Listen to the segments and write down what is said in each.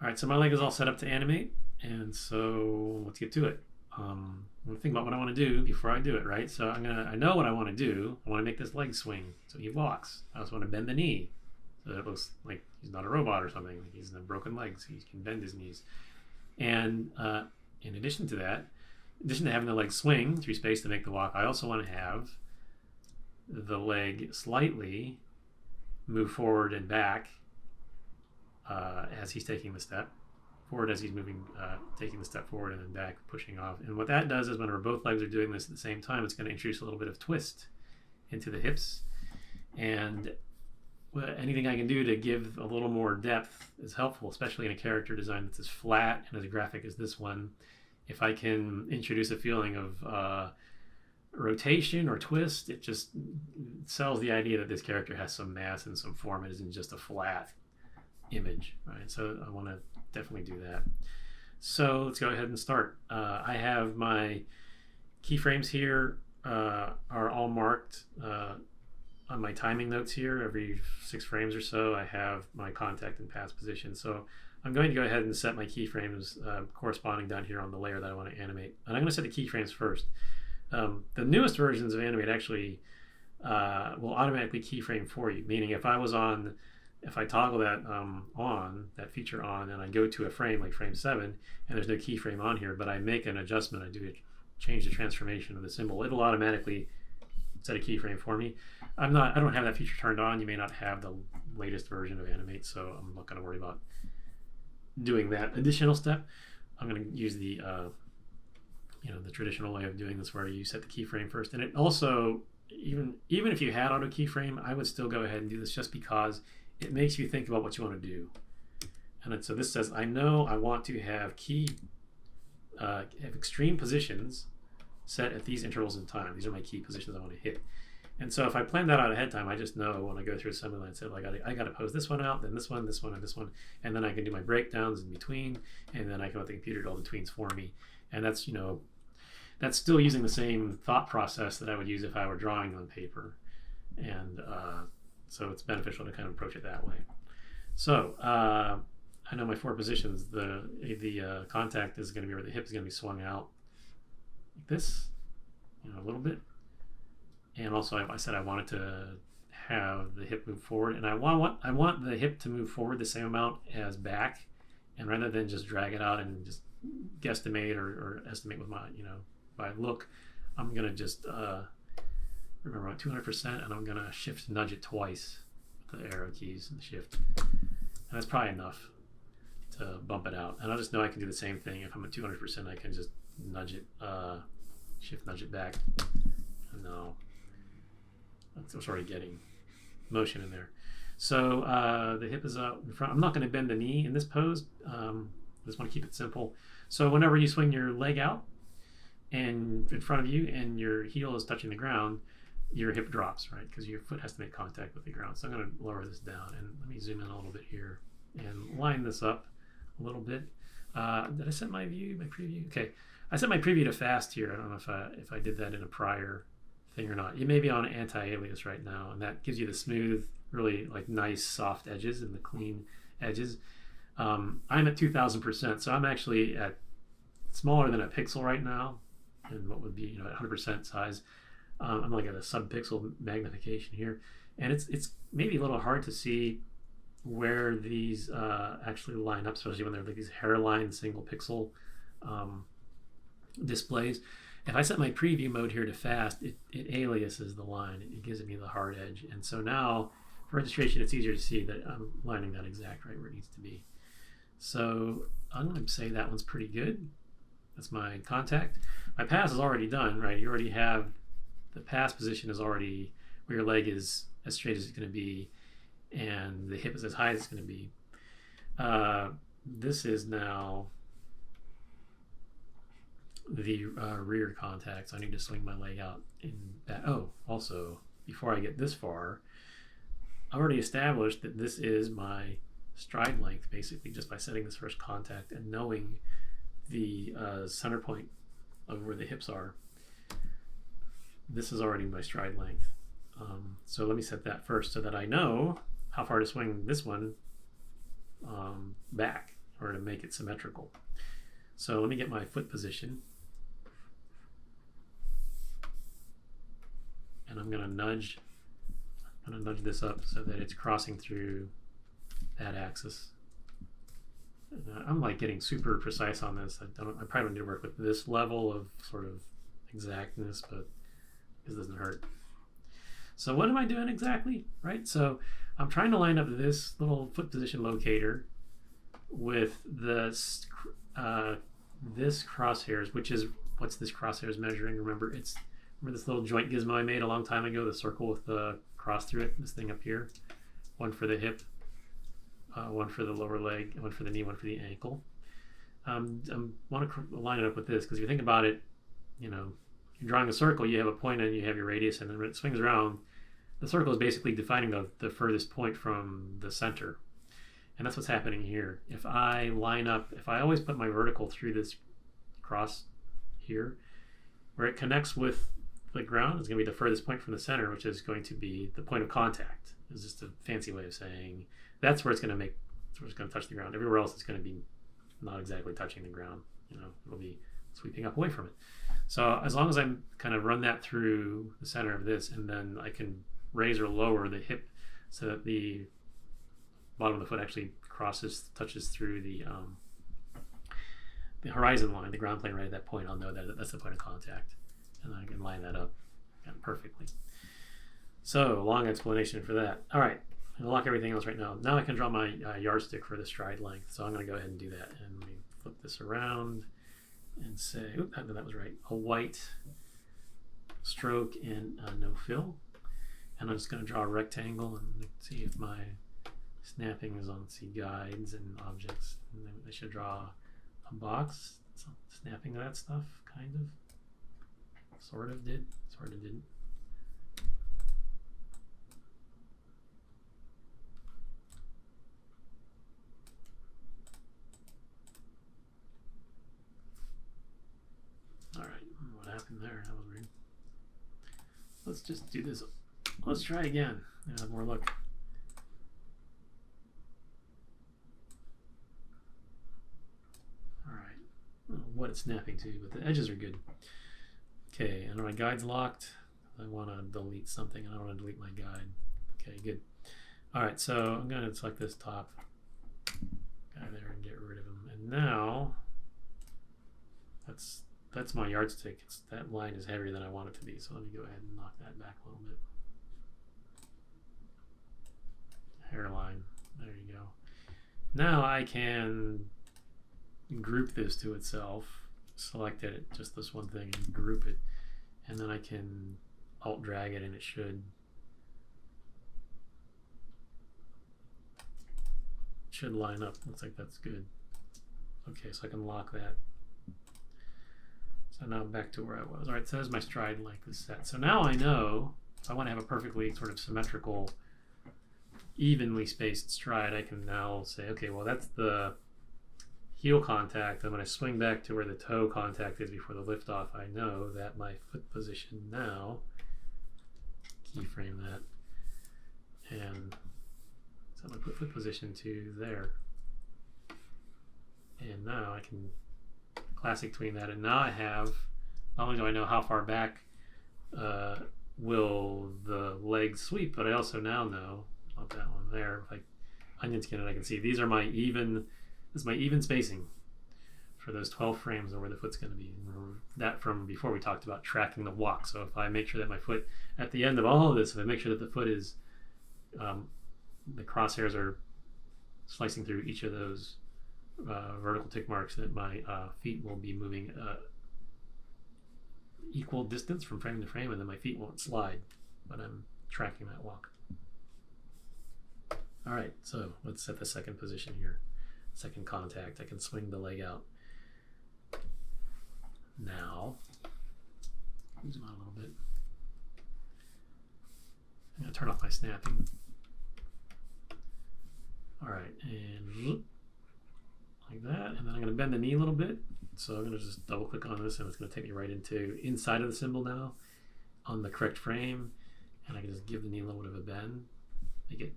All right, so my leg is all set up to animate, and so let's get to it. I'm gonna think about what I want to do before I do it, right? So I know what I want to do. I want to make this leg swing, so he walks. I also want to bend the knee, so that it looks like he's not a robot or something. Like he's in broken legs, he can bend his knees. And in addition to that, in addition to having the leg swing through space to make the walk, I also want to have the leg slightly move forward and back as he's taking the step forward, as he's moving, taking the step forward and then back, pushing off. And what that does is whenever both legs are doing this at the same time, it's going to introduce a little bit of twist into the hips. And anything I can do to give a little more depth is helpful, especially in a character design that's as flat and as graphic as this one. If I can introduce a feeling of rotation or twist, it just sells the idea that this character has some mass and some form. It isn't just a flat image, right? So I want to definitely do that. So let's go ahead and start. I have my keyframes here are all marked on my timing notes here. Every 6 frames or so I have my contact and pass position. So I'm going to go ahead and set my keyframes corresponding down here on the layer that I want to animate. And I'm going to set the keyframes first. The newest versions of Animate actually will automatically keyframe for you, meaning if I toggle that that feature on, and I go to a frame like frame 7 and there's no keyframe on here, but I make an adjustment, I change the transformation of the symbol, it'll automatically set a keyframe for me. I don't have that feature turned on. You may not have the latest version of Animate, so I'm not going to worry about doing that additional step. I'm going to use the the traditional way of doing this, where you set the keyframe first. And it also, even if you had auto keyframe, I would still go ahead and do this, just because it makes you think about what you want to do. And so this says, I know I want to have have extreme positions set at these intervals in time. These are my key positions I want to hit. And so if I plan that out ahead of time, I just know when I go through assembly line, so I got to pose this one out, then this one, this one, and this one, and then I can do my breakdowns in between, and then I can let the computer do all the tweens for me. And that's that's still using the same thought process that I would use if I were drawing on paper. And so it's beneficial to kind of approach it that way. So I know my 4 positions. The contact is going to be where the hip is going to be swung out like this, a little bit. And also I said I wanted to have the hip move forward, and I want the hip to move forward the same amount as back, and rather than just drag it out and just guesstimate or estimate with my by look, I'm gonna just remember 200%, and I'm gonna shift nudge it twice with the arrow keys and the shift, and that's probably enough to bump it out. And I just know I can do the same thing. If I'm at 200%, I can just nudge it, shift nudge it back, and now it's already getting motion in there. So the hip is out in front. I'm not going to bend the knee in this pose. I just want to keep it simple. So whenever you swing your leg out and in front of you and your heel is touching the ground, your hip drops, right? Because your foot has to make contact with the ground. So I'm going to lower this down, and let me zoom in a little bit here and line this up a little bit. Did I set my preview? Okay, I set my preview to fast here. I don't know if I did that in a prior thing or not. It may be on anti-alias right now, and that gives you the smooth, really like nice soft edges and the clean edges. I'm at 2000%, so I'm actually at smaller than a pixel right now, and what would be at 100% size. I'm like at a sub-pixel magnification here, and it's maybe a little hard to see where these actually line up, especially when they're like these hairline single pixel displays. If I set my preview mode here to fast, it aliases the line. It gives me the hard edge. And so now for registration, it's easier to see that I'm lining that exact right where it needs to be. So I'm going to say that one's pretty good. That's my contact. My pass is already done, right? You already have the pass position is already where your leg is as straight as it's going to be, and the hip is as high as it's going to be. This is now the rear contact, so I need to swing my leg out in back. Oh, also, before I get this far, I already established that this is my stride length, basically, just by setting this first contact and knowing the center point of where the hips are. This is already my stride length. So let me set that first so that I know how far to swing this one back. or to make it symmetrical. So let me get my foot position. And I'm going to nudge this up so that it's crossing through that axis. I'm like getting super precise on this. I probably don't need to work with this level of sort of exactness, but this doesn't hurt. So what am I doing exactly, right? So I'm trying to line up this little foot position locator with this crosshairs, which is, what's this crosshairs measuring? Remember this little joint gizmo I made a long time ago, the circle with the cross through it, this thing up here, one for the hip, one for the lower leg, one for the knee, one for the ankle. I want to line it up with this because if you think about it, you know, you're drawing a circle, you have a point and you have your radius, and then when it swings around, the circle is basically defining the furthest point from the center. And that's what's happening here. If I always put my vertical through this cross here, where it connects with the ground is going to be the furthest point from the center, which is going to be the point of contact. It's just a fancy way of saying that's where it's going to touch the ground. Everywhere else it's going to be not exactly touching the ground. You know, it'll be sweeping up away from it. So as long as I'm kind of run that through the center of this, and then I can raise or lower the hip so that the bottom of the foot actually touches through the horizon line, the ground plane right at that point, I'll know that that's the point of contact. And I can line that up perfectly. So, long explanation for that. All right, I'm gonna lock everything else right now. Now I can draw my yardstick for the stride length. So I'm gonna go ahead and do that. And let me flip this around and say, oop, that was right. A white stroke and no fill. And I'm just gonna draw a rectangle and see if my snapping is on guides and objects. And then I should draw a box. So snapping that stuff, kind of. Sort of didn't. All right, what happened there? That was weird. Let's just do this. Let's try again and have more luck. All right, I don't know what it's snapping to, but the edges are good. Okay, and my guide's locked. I want to delete something, and I don't want to delete my guide. Okay, good. All right, so I'm going to select this top guy there and get rid of him. And now, that's my yardstick. That line is heavier than I want it to be, so let me go ahead and knock that back a little bit. Hairline, there you go. Now I can group this to itself. Select it, just this one thing, and group it, and then I can alt drag it and it should line up. Looks like that's good. Okay, so I can lock that. So now I'm back to where I was. All right, so there's my stride length is set. So now I know if I want to have a perfectly sort of symmetrical, evenly spaced stride, I can now say, okay, well that's the heel contact, and when I swing back to where the toe contact is before the lift off, I know that my foot position now, keyframe that, and set my foot position to there. And now I can classic tween that, and now I have, not only do I know how far back will the legs sweep, but I also now know, not that one there, if I onion skin it, I can see these are my even, this is my even spacing for those 12 frames of where the foot's going to be. That from before we talked about tracking the walk. So if I make sure that my foot, at the end of all of this, if I make sure that the foot is, the crosshairs are slicing through each of those vertical tick marks, that my feet will be moving equal distance from frame to frame, and then my feet won't slide, but I'm tracking that walk. All right, so let's set the second position here. Second contact, I can swing the leg out. Now, zoom out a little bit. I'm going to turn off my snapping. All right, and like that, and then I'm going to bend the knee a little bit. So I'm going to just double click on this, and it's going to take me right into inside of the symbol now on the correct frame, and I can just give the knee a little bit of a bend, make it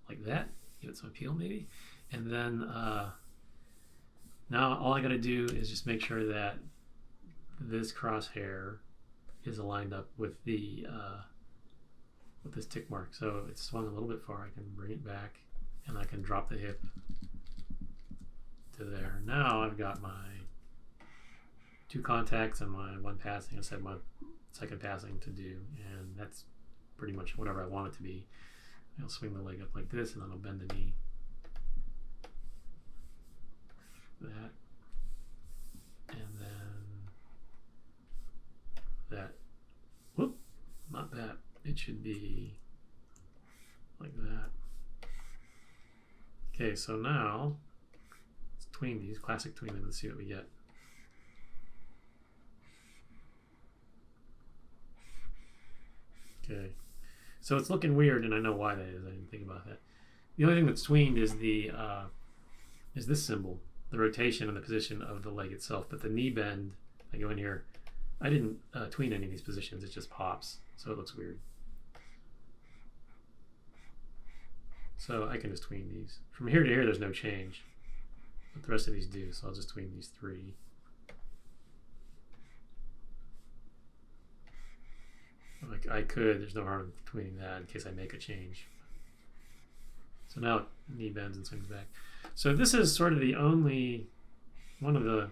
like that, give it some appeal maybe, and then Now all I got to do is just make sure that this crosshair is aligned up with the with this tick mark. So it's swung a little bit far. I can bring it back, and I can drop the hip to there. Now I've got my 2 contacts and my 1 passing instead of my 2nd passing to do, and that's pretty much whatever I want it to be. I'll swing the leg up like this, and then I'll bend the knee. That, and then that. Whoop, not that. It should be like that. Okay, so now let's tween these, classic tween them, and see what we get. Okay, so it's looking weird, and I know why that is. I didn't think about that. The only thing that's tweened is the is this symbol, the rotation and the position of the leg itself. But the knee bend, I go in here, I didn't tween any of these positions. It just pops, so it looks weird. So I can just tween these. From here to here, there's no change, but the rest of these do. So I'll just tween these 3. Like I could, there's no harm in tweening that in case I make a change. So now knee bends and swings back. So this is sort of the only one of the,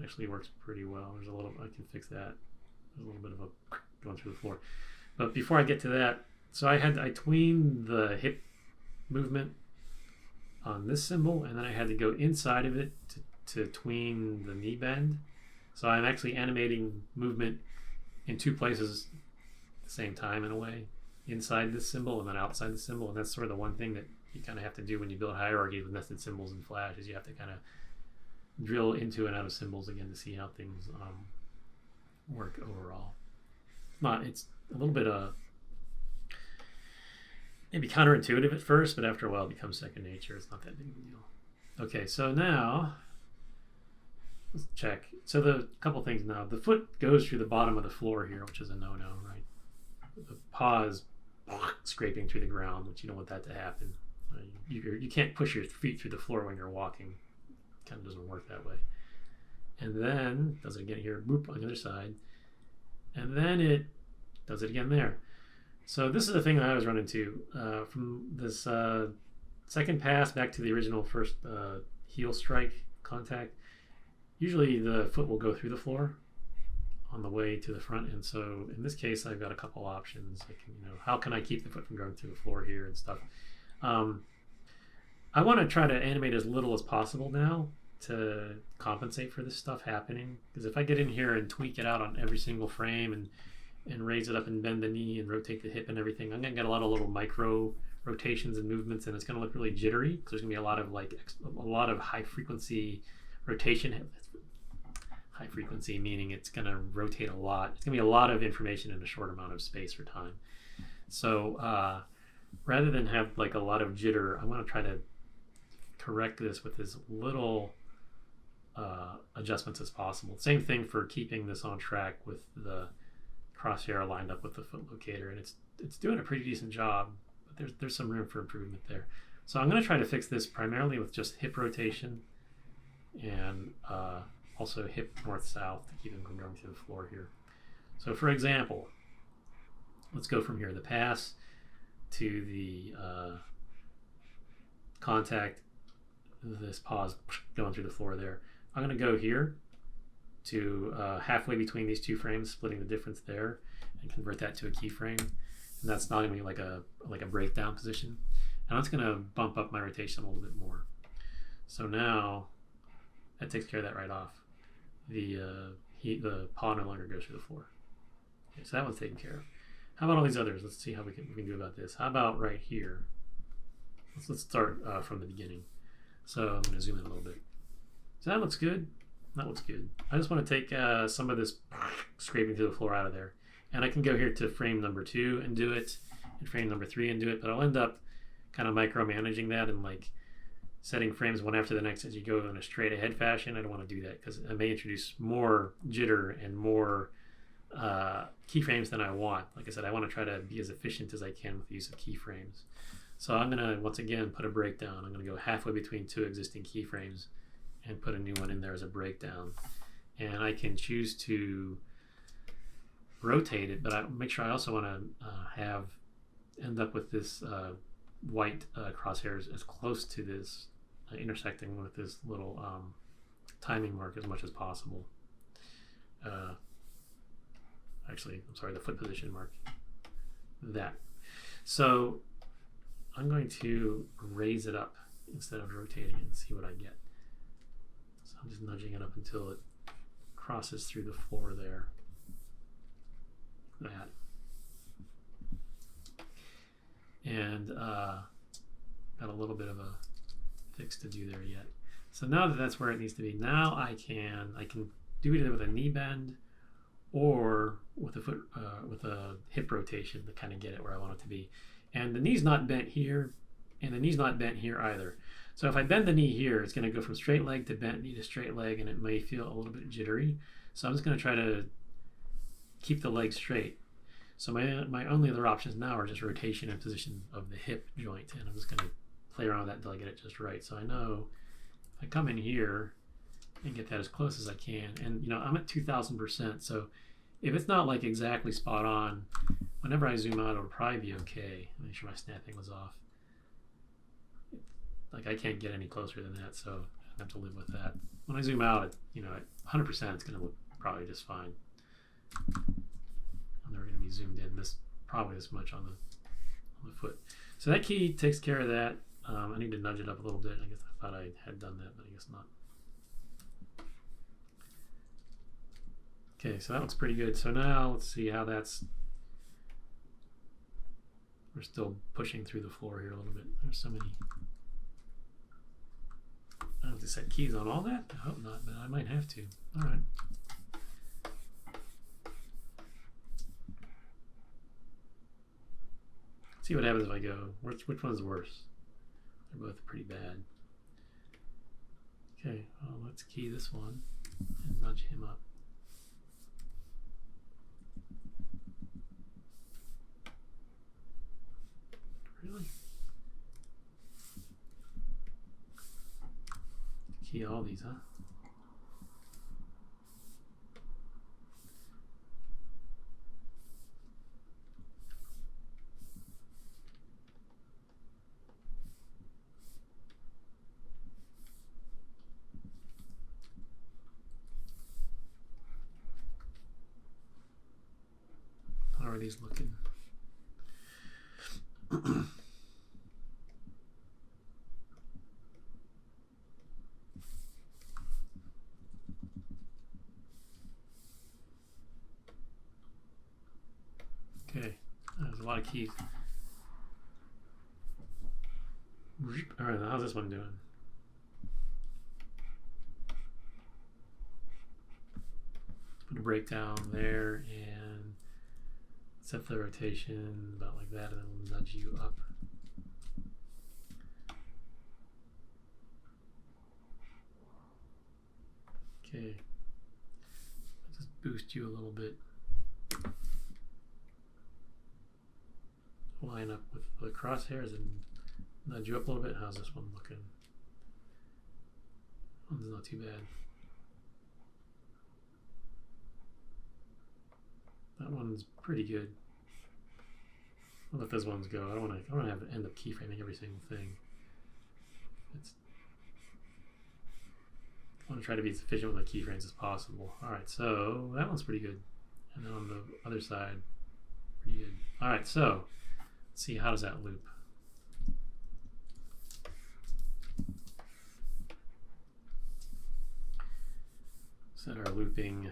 actually works pretty well. There's a little, I can fix that. There's a little bit of a going through the floor. But before I get to that, so I tweened the hip movement on this symbol, and then I had to go inside of it to tween the knee bend. So I'm actually animating movement in 2 places at the same time in a way, inside this symbol and then outside the symbol. And that's sort of the one thing that you kind of have to do when you build hierarchies with nested symbols in Flash, is you have to kind of drill into and out of symbols again to see how things work overall. It's a little bit maybe counterintuitive at first, but after a while it becomes second nature. It's not that big of a deal. Okay, so now let's check. So the couple things now. The foot goes through the bottom of the floor here, which is a no-no, right? The paw is scraping through the ground, which you don't want that to happen. You can't push your feet through the floor when you're walking. It kind of doesn't work that way. And then does it again here, boop, on the other side. And then it does it again there. So this is the thing that I was running into from this second pass back to the original first heel strike contact. Usually the foot will go through the floor on the way to the front, and so in this case I've got a couple options. Like, how can I keep the foot from going through the floor here and stuff. I want to try to animate as little as possible now to compensate for this stuff happening, because if I get in here and tweak it out on every single frame and raise it up and bend the knee and rotate the hip and everything, I'm gonna get a lot of little micro rotations and movements, and it's gonna look really jittery because there's gonna be a lot of high frequency rotation. High frequency meaning it's gonna rotate a lot. It's gonna be a lot of information in a short amount of space or time. So rather than have like a lot of jitter, I want to try to correct this with as little adjustments as possible. Same thing for keeping this on track with the crosshair lined up with the foot locator, and it's doing a pretty decent job, but there's some room for improvement there. So I'm going to try to fix this primarily with just hip rotation and also hip north-south to keep them from going to the floor here. So for example, let's go from here, the pass to the contact, this pause going through the floor there. I'm going to go here to halfway between these 2 frames, splitting the difference there, and convert that to a keyframe. And that's not going to be like a breakdown position. And that's going to bump up my rotation a little bit more. So now that takes care of that right off. The paw no longer goes through the floor. Okay, so that one's taken care of. How about all these others? Let's see how we can do about this. How about right here? Let's start from the beginning. So I'm going to zoom in a little bit. So that looks good. That looks good. I just want to take some of this scraping through the floor out of there. And I can go here to frame number 2 and do it, and frame number 3 and do it, but I'll end up kind of micromanaging that and like setting frames one after the next as you go in a straight ahead fashion. I don't want to do that because I may introduce more jitter and more keyframes than I want. Like I said, I want to try to be as efficient as I can with the use of keyframes. So I'm going to, once again, put a breakdown. I'm going to go halfway between 2 existing keyframes and put a new one in there as a breakdown. And I can choose to rotate it, but I make sure I also want to end up with this white crosshairs as close to this intersecting with this little timing mark as much as possible. Actually, I'm sorry, the foot position mark. That. So I'm going to raise it up instead of rotating it and see what I get. So I'm just nudging it up until it crosses through the floor there. That. And got a little bit of a fix to do there yet. So now that that's where it needs to be, now I can do it with a knee bend or with a foot with a hip rotation to kind of get it where I want it to be. And the knee's not bent here, and the knee's not bent here either. So if I bend the knee here, it's going to go from straight leg to bent knee to straight leg, and it may feel a little bit jittery. So I'm just going to try to keep the leg straight. So my only other options now are just rotation and position of the hip joint, and I'm just going to play around with that until I get it just right. So I know if I come in here and get that as close as I can, and you know I'm at 2000%, so if it's not like exactly spot on, whenever I zoom out it'll probably be okay. Make sure my snapping was off. Like I can't get any closer than that, so I have to live with that. When I zoom out, you know, at 100%, it's going to look probably just fine. And they're going to be zoomed in probably this much on the foot. So that key takes care of that. I need to nudge it up a little bit. I guess I thought I had done that, but I guess not. Okay, so that looks pretty good. So now let's see how that's. We're still pushing through the floor here a little bit. There's so many. I don't have to set keys on all that. I hope not, but I might have to. All right. See what happens if I go. Which one's worse? They're both pretty bad. Okay, well, let's key this one and nudge him up. Really? Key all these, huh? How are these looking? Okay, there's a lot of keys. All right, how's this one doing? Put a breakdown there and set the rotation about like that, and then we'll nudge you up. Okay, just boost you a little bit. Line up with the crosshairs and nudge you up a little bit. How's this one looking? One's not too bad. That one's pretty good. I'll let those ones go. I don't want to have to end up keyframing every single thing. I want to try to be as efficient with my keyframes as possible. All right, so that one's pretty good. And then on the other side, pretty good. All right, so let's see, how does that loop? Set our looping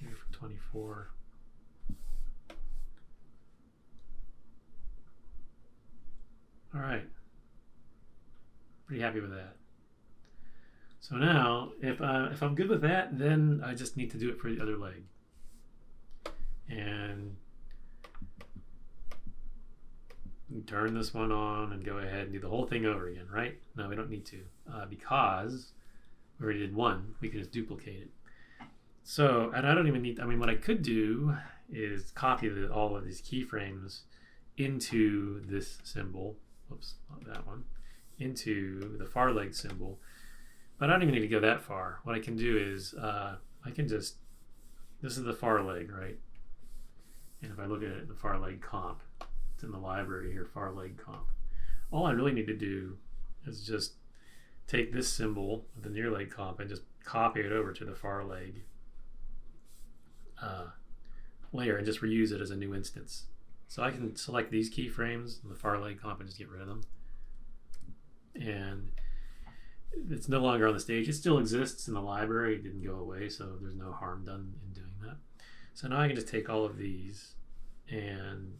here for 24. All right, pretty happy with that. So now, if I'm good with that, then I just need to do it for the other leg. And turn this one on and go ahead and do the whole thing over again, right? No, we don't need to, because we already did one. We can just duplicate it. So, and I don't even need, I mean, what I could do is copy all of these keyframes into this symbol. Oops, not that one. Into the far leg symbol. But I don't even need to go that far. What I can do is I can just, this is the far leg, right? And if I look at it, the far leg comp, it's in the library here, far leg comp. All I really need to do is just take this symbol, the near leg comp, and just copy it over to the far leg layer and just reuse it as a new instance. So I can select these keyframes in the far leg comp and just get rid of them. And it's no longer on the stage. It still exists in the library. It didn't go away, so there's no harm done in doing that. So now I can just take all of these and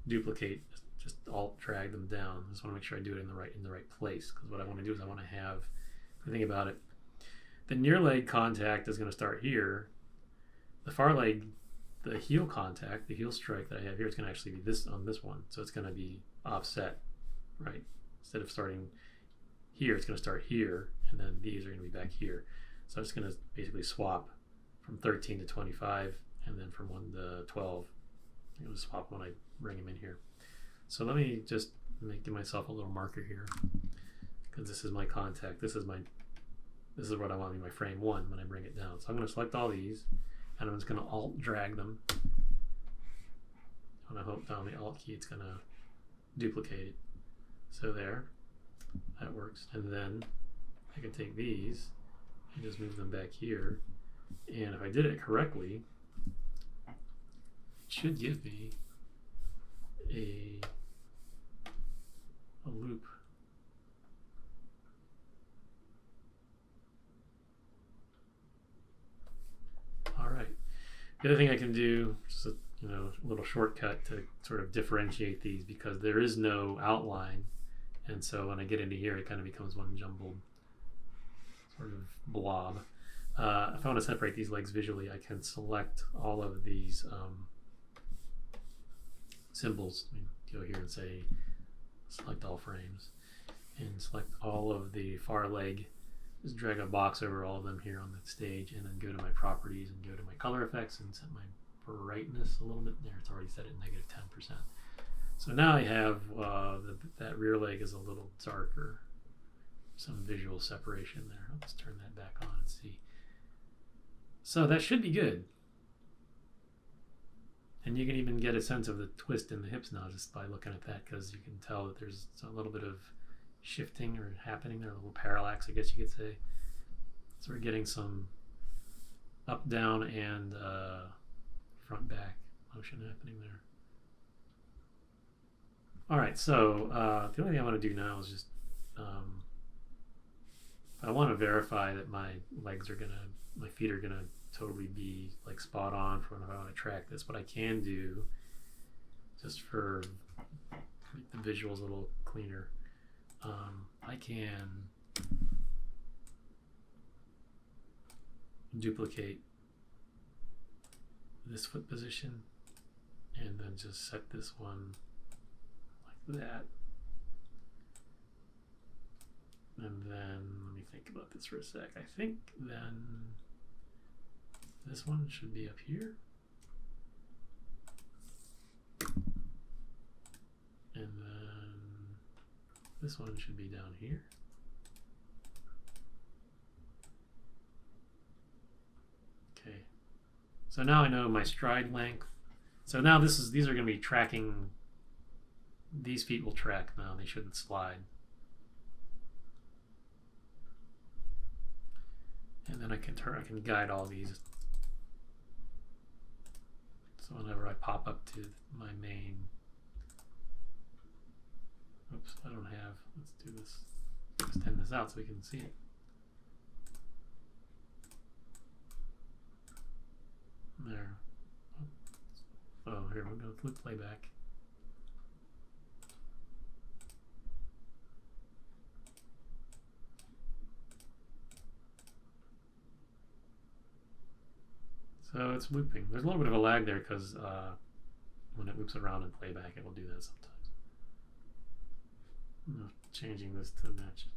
duplicate, just alt drag them down. I just want to make sure I do it in the right place, because what I want to do is I want to have, if you think about it, the near leg contact is going to start here. The far leg, the heel contact, the heel strike that I have here, it's going to actually be this on this one. So it's going to be offset, right? Instead of starting here, it's going to start here, and then these are going to be back here. So I'm just going to basically swap from 13 to 25, and then from 1 to 12. I'm going to swap when I bring them in here. So let me just give myself a little marker here, because this is my contact. This is what I want to be my frame 1 when I bring it down. So I'm going to select all these, and I'm just going to alt drag them. When I hold down the alt key, it's going to duplicate it. So there, that works. And then I can take these and just move them back here. And if I did it correctly, it should give me a loop. All right. The other thing I can do, just a little shortcut to sort of differentiate these, because there is no outline, and so when I get into here, it kind of becomes one jumbled sort of blob. If I want to separate these legs visually, I can select all of these symbols. Go here and say select all frames, and select all of the far leg. Just drag a box over all of them here on the stage, and then go to my properties and go to my color effects and set my brightness a little bit. There, it's already set at -10%. So now I have that rear leg is a little darker, some visual separation there. Let's turn that back on and see. So that should be good. And you can even get a sense of the twist in the hips now just by looking at that, because you can tell that there's a little bit of shifting or happening there, a little parallax, I guess you could say. So we're getting some up, down, and front, back motion happening there. All right, so the only thing I want to do now is just, I want to verify that my feet are gonna totally be like spot on for when I want to track this. What I can do, just for make the visuals a little cleaner, I can duplicate this foot position and then just set this one like that. And then let me think about this for a sec. I think then this one should be up here. And then this one should be down here. Okay. So now I know my stride length. So now these are going to be tracking. These feet will track now. They shouldn't slide. And then I can guide all these. So whenever I pop up to my main, oops, I don't have, let's do this, extend this out so we can see it. There. Oh, here, we'll go with playback. So it's looping. There's a little bit of a lag there because when it loops around in playback, it will do that sometimes. I'm changing this to match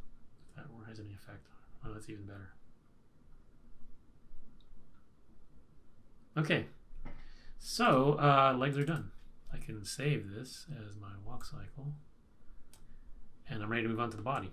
if that has any effect. Oh, that's even better. Okay, so legs are done. I can save this as my walk cycle, and I'm ready to move on to the body.